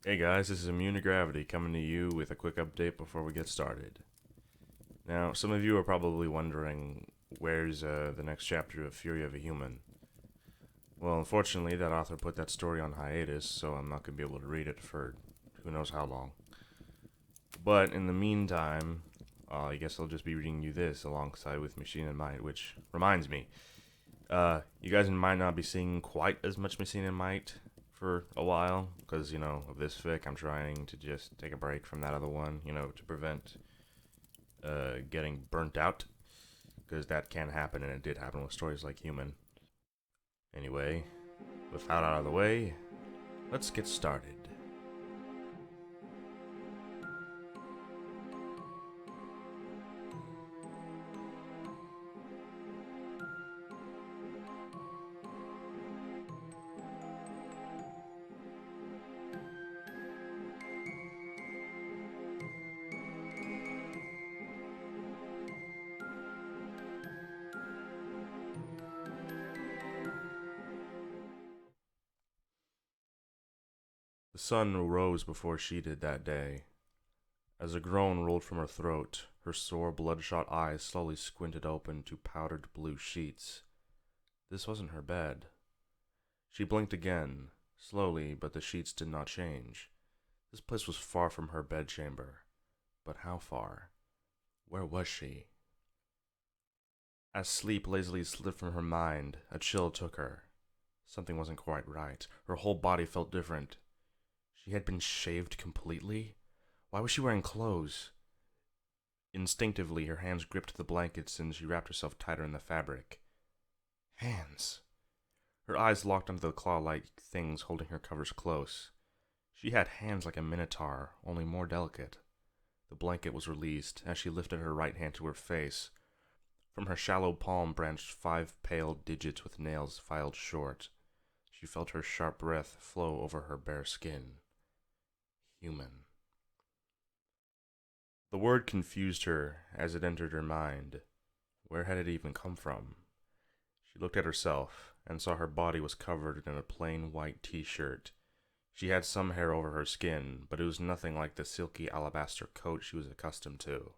Hey guys, this is Immune to Gravity coming to you with a quick update before we get started. Now, some of you are probably wondering, where's the next chapter of Fury of a Human? Well, unfortunately, that author put that story on hiatus, so I'm not going to be able to read it for who knows how long. But in the meantime, I guess I'll just be reading you this alongside with Machine and Might, which reminds me, you guys might not be seeing quite as much Machine and Might for a while, because, of this fic. I'm trying to just take a break from that other one, to prevent getting burnt out, because that can happen, and it did happen with stories like Human. Anyway, with that out of the way, let's get started. The sun rose before she did that day. As a groan rolled from her throat, her sore, bloodshot eyes slowly squinted open to powdered blue sheets. This wasn't her bed. She blinked again, slowly, but the sheets did not change. This place was far from her bedchamber. But how far? Where was she? As sleep lazily slipped from her mind, a chill took her. Something wasn't quite right. Her whole body felt different. She had been shaved completely? Why was she wearing clothes? Instinctively, her hands gripped the blankets and she wrapped herself tighter in the fabric. Hands! Her eyes locked onto the claw-like things holding her covers close. She had hands like a minotaur, only more delicate. The blanket was released as she lifted her right hand to her face. From her shallow palm branched 5 pale digits with nails filed short. She felt her sharp breath flow over her bare skin. Human. The word confused her as it entered her mind. Where had it even come from? She looked at herself and saw her body was covered in a plain white t-shirt. She had some hair over her skin, but it was nothing like the silky alabaster coat she was accustomed to.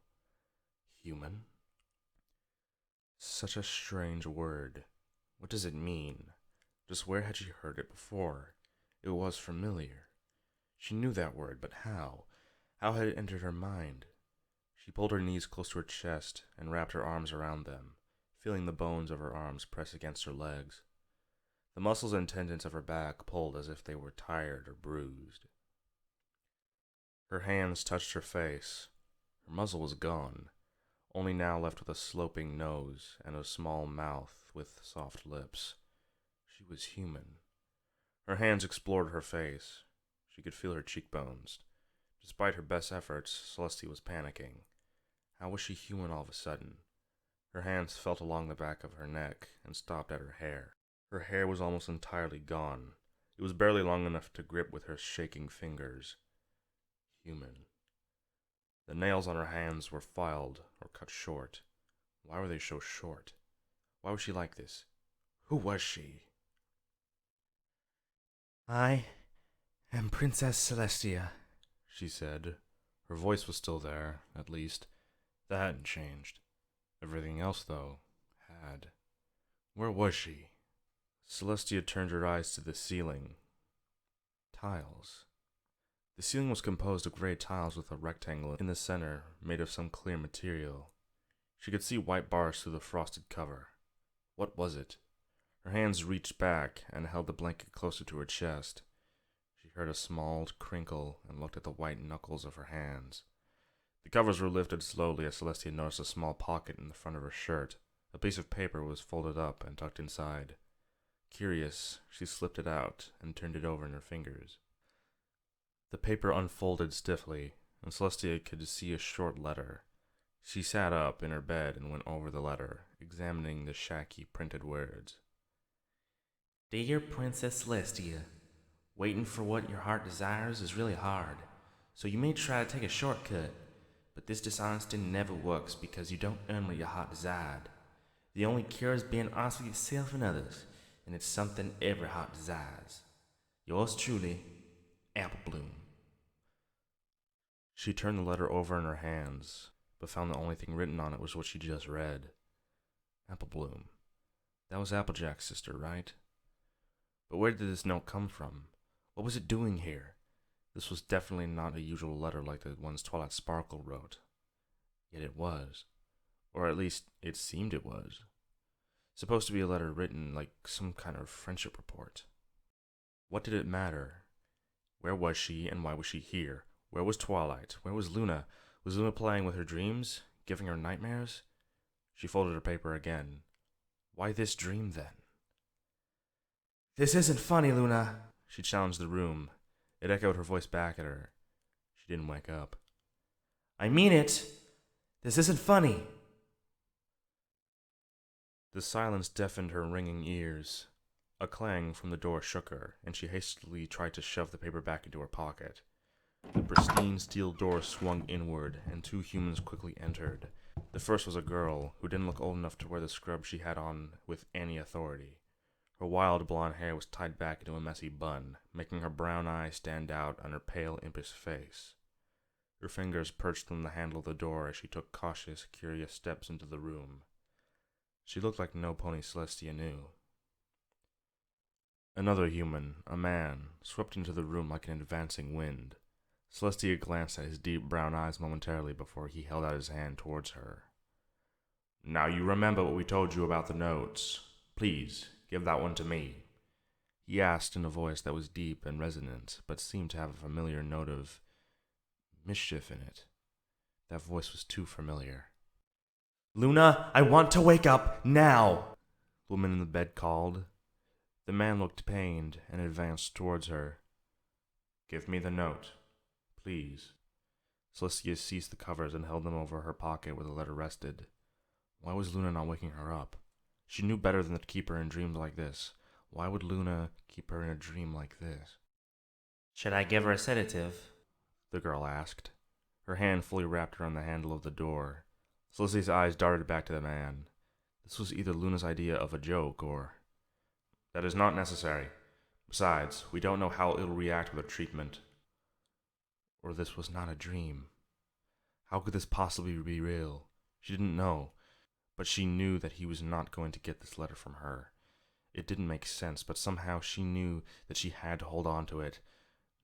Human? Such a strange word. What does it mean? Just where had she heard it before? It was familiar. She knew that word, but how? How had it entered her mind? She pulled her knees close to her chest and wrapped her arms around them, feeling the bones of her arms press against her legs. The muscles and tendons of her back pulled as if they were tired or bruised. Her hands touched her face. Her muzzle was gone, only now left with a sloping nose and a small mouth with soft lips. She was human. Her hands explored her face. She could feel her cheekbones. Despite her best efforts, Celestia was panicking. How was she human all of a sudden? Her hands felt along the back of her neck and stopped at her hair. Her hair was almost entirely gone. It was barely long enough to grip with her shaking fingers. Human. The nails on her hands were filed or cut short. Why were they so short? Why was she like this? Who was she? I am Princess Celestia, She said. Her voice was still there, at least. That hadn't changed. Everything else, though, had. Where was she? Celestia turned her eyes to the ceiling. Tiles. The ceiling was composed of gray tiles with a rectangle in the center made of some clear material. She could see white bars through the frosted cover. What was it? Her hands reached back and held the blanket closer to her chest. She heard a small crinkle and looked at the white knuckles of her hands. The covers were lifted slowly as Celestia noticed a small pocket in the front of her shirt. A piece of paper was folded up and tucked inside. Curious, she slipped it out and turned it over in her fingers. The paper unfolded stiffly, and Celestia could see a short letter. She sat up in her bed and went over the letter, examining the shaky printed words. Dear Princess Celestia, waiting for what your heart desires is really hard, so you may try to take a shortcut, but this dishonesty never works because you don't earn what your heart desired. The only cure is being honest with yourself and others, and it's something every heart desires. Yours truly, Apple Bloom. She turned the letter over in her hands, but found the only thing written on it was what she just read. Apple Bloom. That was Applejack's sister, right? But where did this note come from? What was it doing here? This was definitely not a usual letter like the ones Twilight Sparkle wrote. Yet it was. Or at least, it seemed it was. Supposed to be a letter written like some kind of friendship report. What did it matter? Where was she, and why was she here? Where was Twilight? Where was Luna? Was Luna playing with her dreams? Giving her nightmares? She folded her paper again. Why this dream, then? This isn't funny, Luna. She challenged the room. It echoed her voice back at her. She didn't wake up. I mean it. This isn't funny. The silence deafened her ringing ears. A clang from the door shook her, and she hastily tried to shove the paper back into her pocket. The pristine steel door swung inward, and two humans quickly entered. The first was a girl, who didn't look old enough to wear the scrub she had on with any authority. Her wild blonde hair was tied back into a messy bun, making her brown eyes stand out on her pale, impish face. Her fingers perched on the handle of the door as she took cautious, curious steps into the room. She looked like no pony Celestia knew. Another human, a man, swept into the room like an advancing wind. Celestia glanced at his deep brown eyes momentarily before he held out his hand towards her. Now you remember what we told you about the notes. Please, give that one to me, he asked in a voice that was deep and resonant, but seemed to have a familiar note of mischief in it. That voice was too familiar. Luna, I want to wake up now, the woman in the bed called. The man looked pained and advanced towards her. Give me the note, please. Celestia seized the covers and held them over her pocket where the letter rested. Why was Luna not waking her up? She knew better than to keep her in dreams like this. Why would Luna keep her in a dream like this? Should I give her a sedative? The girl asked. Her hand fully wrapped around the handle of the door. Celestia's eyes darted back to the man. This was either Luna's idea of a joke or... That is not necessary. Besides, we don't know how it'll react with our treatment. Or this was not a dream. How could this possibly be real? She didn't know, but she knew that he was not going to get this letter from her. It didn't make sense, but somehow she knew that she had to hold on to it.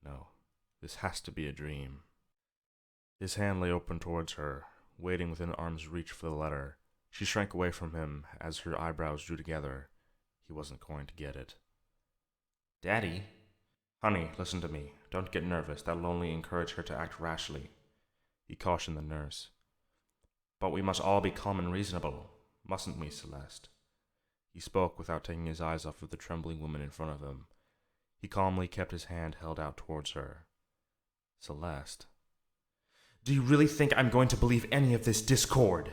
No, this has to be a dream. His hand lay open towards her, waiting within arm's reach for the letter. She shrank away from him as her eyebrows drew together. He wasn't going to get it. Daddy? Honey, listen to me. Don't get nervous. That'll only encourage her to act rashly, he cautioned the nurse. But we must all be calm and reasonable, mustn't we, Celeste? He spoke without taking his eyes off of the trembling woman in front of him. He calmly kept his hand held out towards her. Celeste. Do you really think I'm going to believe any of this discord?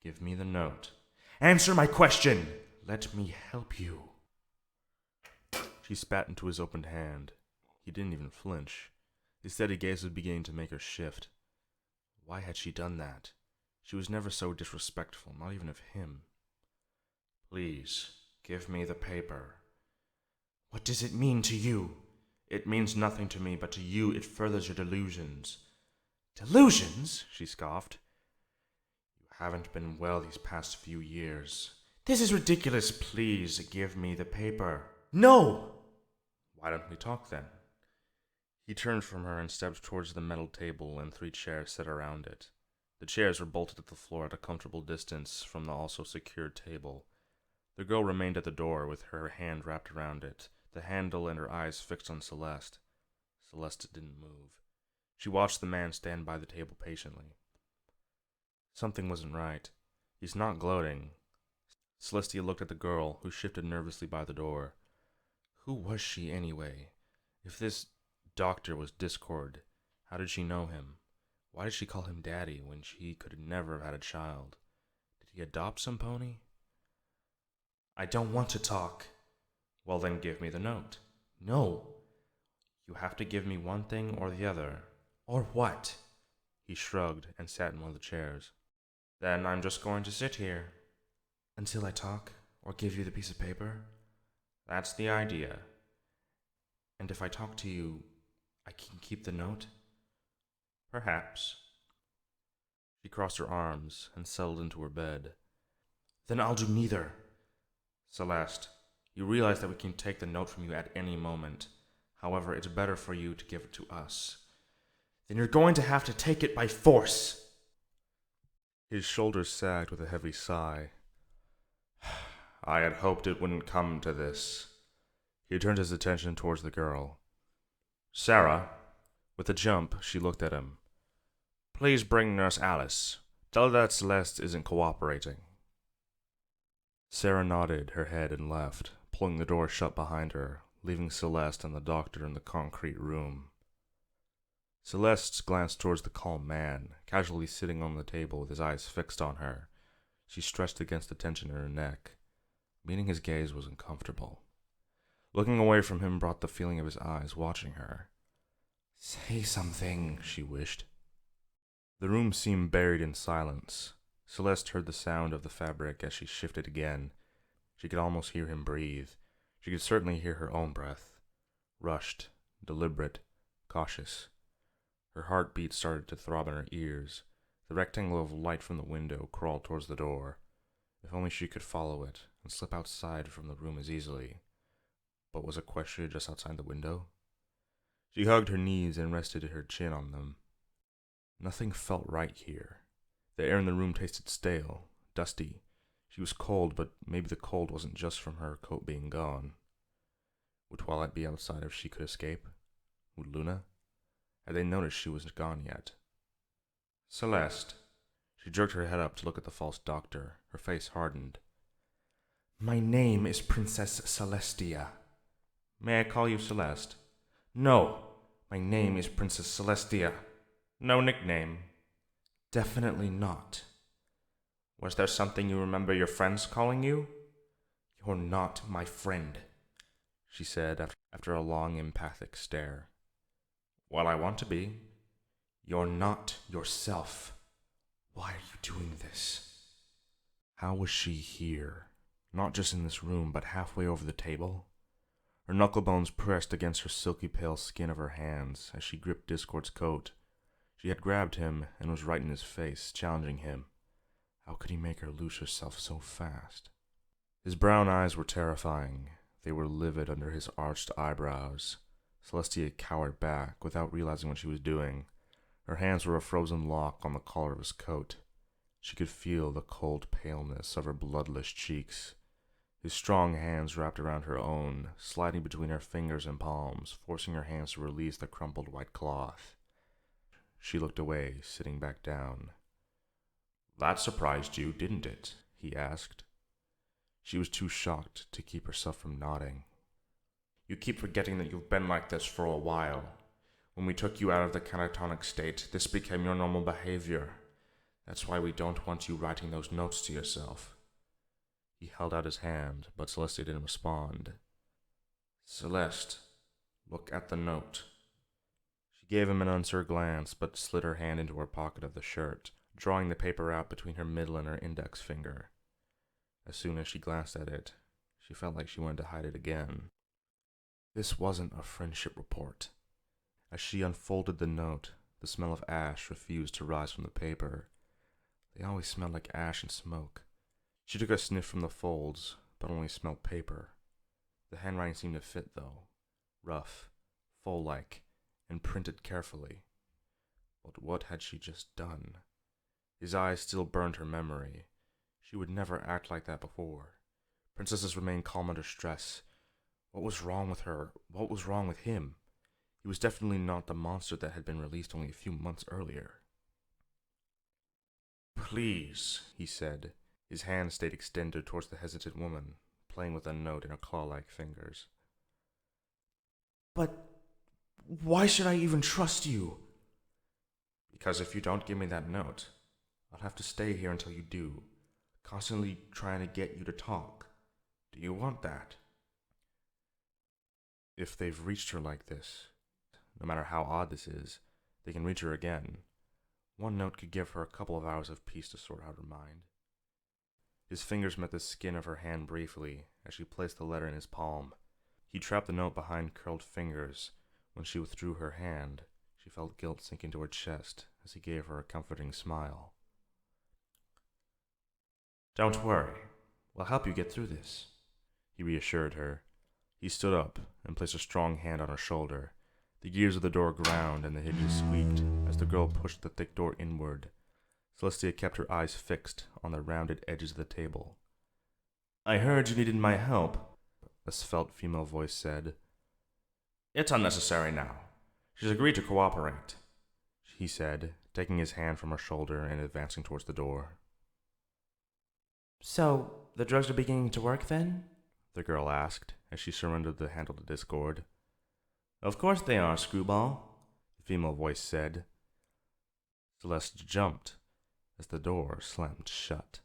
Give me the note. Answer my question! Let me help you. She spat into his opened hand. He didn't even flinch. His steady gaze was beginning to make her shift. Why had she done that? She was never so disrespectful, not even of him. Please, give me the paper. What does it mean to you? It means nothing to me, but to you it furthers your delusions. Delusions? She scoffed. You haven't been well these past few years. This is ridiculous. Please give me the paper. No! Why don't we talk then? He turned from her and stepped towards the metal table and 3 chairs set around it. The chairs were bolted to the floor at a comfortable distance from the also secured table. The girl remained at the door with her hand wrapped around it, the handle and her eyes fixed on Celeste. Celeste didn't move. She watched the man stand by the table patiently. Something wasn't right. He's not gloating. Celestia looked at the girl, who shifted nervously by the door. Who was she, anyway? If this doctor was Discord, how did she know him? Why did she call him Daddy when she could never have had a child? Did he adopt some pony? I don't want to talk. Well, then give me the note. No. You have to give me one thing or the other. Or what? He shrugged and sat in one of the chairs. Then I'm just going to sit here. Until I talk, or give you the piece of paper? That's the idea. And if I talk to you, I can keep the note? Perhaps. She crossed her arms and settled into her bed. Then I'll do neither. Celeste, you realize that we can take the note from you at any moment. However, it's better for you to give it to us. Then you're going to have to take it by force. His shoulders sagged with a heavy sigh. I had hoped it wouldn't come to this. He turned his attention towards the girl. Sarah. With a jump, she looked at him. Please bring Nurse Alice. Tell her that Celeste isn't cooperating. Sarah nodded her head and left, pulling the door shut behind her, leaving Celeste and the doctor in the concrete room. Celeste glanced towards the calm man, casually sitting on the table with his eyes fixed on her. She stretched against the tension in her neck. Meeting his gaze was uncomfortable. Looking away from him brought the feeling of his eyes watching her. Say something, she wished. The room seemed buried in silence. Celeste heard the sound of the fabric as she shifted again. She could almost hear him breathe. She could certainly hear her own breath. Rushed, deliberate, cautious. Her heartbeat started to throb in her ears. The rectangle of light from the window crawled towards the door. If only she could follow it and slip outside from the room as easily. But was Equestria just outside the window? She hugged her knees and rested her chin on them. Nothing felt right here. The air in the room tasted stale, dusty. She was cold, but maybe the cold wasn't just from her coat being gone. Would Twilight be outside if she could escape? Would Luna? Had they noticed she wasn't gone yet? Celeste. She jerked her head up to look at the false doctor. Her face hardened. My name is Princess Celestia. May I call you Celeste? No, my name is Princess Celestia. No nickname. Definitely not. Was there something you remember your friends calling you? You're not my friend, she said after a long empathic stare. Well, I want to be. You're not yourself. Why are you doing this? How was she here? Not just in this room, but halfway over the table? Her knuckle bones pressed against her silky pale skin of her hands as she gripped Discord's coat. She had grabbed him and was right in his face, challenging him. How could he make her lose herself so fast? His brown eyes were terrifying. They were livid under his arched eyebrows. Celestia cowered back without realizing what she was doing. Her hands were a frozen lock on the collar of his coat. She could feel the cold paleness of her bloodless cheeks. His strong hands wrapped around her own, sliding between her fingers and palms, forcing her hands to release the crumpled white cloth. She looked away, sitting back down. That surprised you, didn't it? He asked. She was too shocked to keep herself from nodding. You keep forgetting that you've been like this for a while. When we took you out of the catatonic state, this became your normal behavior. That's why we don't want you writing those notes to yourself. He held out his hand, but Celestia didn't respond. Celeste, look at the note. She gave him an unsure glance, but slid her hand into her pocket of the shirt, drawing the paper out between her middle and her index finger. As soon as she glanced at it, she felt like she wanted to hide it again. This wasn't a friendship report. As she unfolded the note, the smell of ash refused to rise from the paper. They always smelled like ash and smoke. She took a sniff from the folds, but only smelled paper. The handwriting seemed to fit, though. Rough, full-like, and printed carefully. But what had she just done? His eyes still burned her memory. She would never act like that before. Princesses remained calm under stress. What was wrong with her? What was wrong with him? He was definitely not the monster that had been released only a few months earlier. Please, he said. His hand stayed extended towards the hesitant woman, playing with a note in her claw-like fingers. But why should I even trust you? Because if you don't give me that note, I'll have to stay here until you do, constantly trying to get you to talk. Do you want that? If they've reached her like this, no matter how odd this is, they can reach her again. One note could give her a couple of hours of peace to sort out her mind. His fingers met the skin of her hand briefly as she placed the letter in his palm. He trapped the note behind curled fingers. When she withdrew her hand, She felt guilt sink into her chest as he gave her a comforting smile. Don't worry. We'll help you get through this, he reassured her. He stood up and placed a strong hand on her shoulder. The gears of the door ground and the hinges squeaked as the girl pushed the thick door inward. Celestia kept her eyes fixed on the rounded edges of the table. I heard you needed my help, a svelte female voice said. It's unnecessary now. She's agreed to cooperate, he said, taking his hand from her shoulder and advancing towards the door. So, the drugs are beginning to work then? The girl asked as she surrendered the handle to Discord. Of course they are, Screwball, the female voice said. Celeste jumped as the door slammed shut.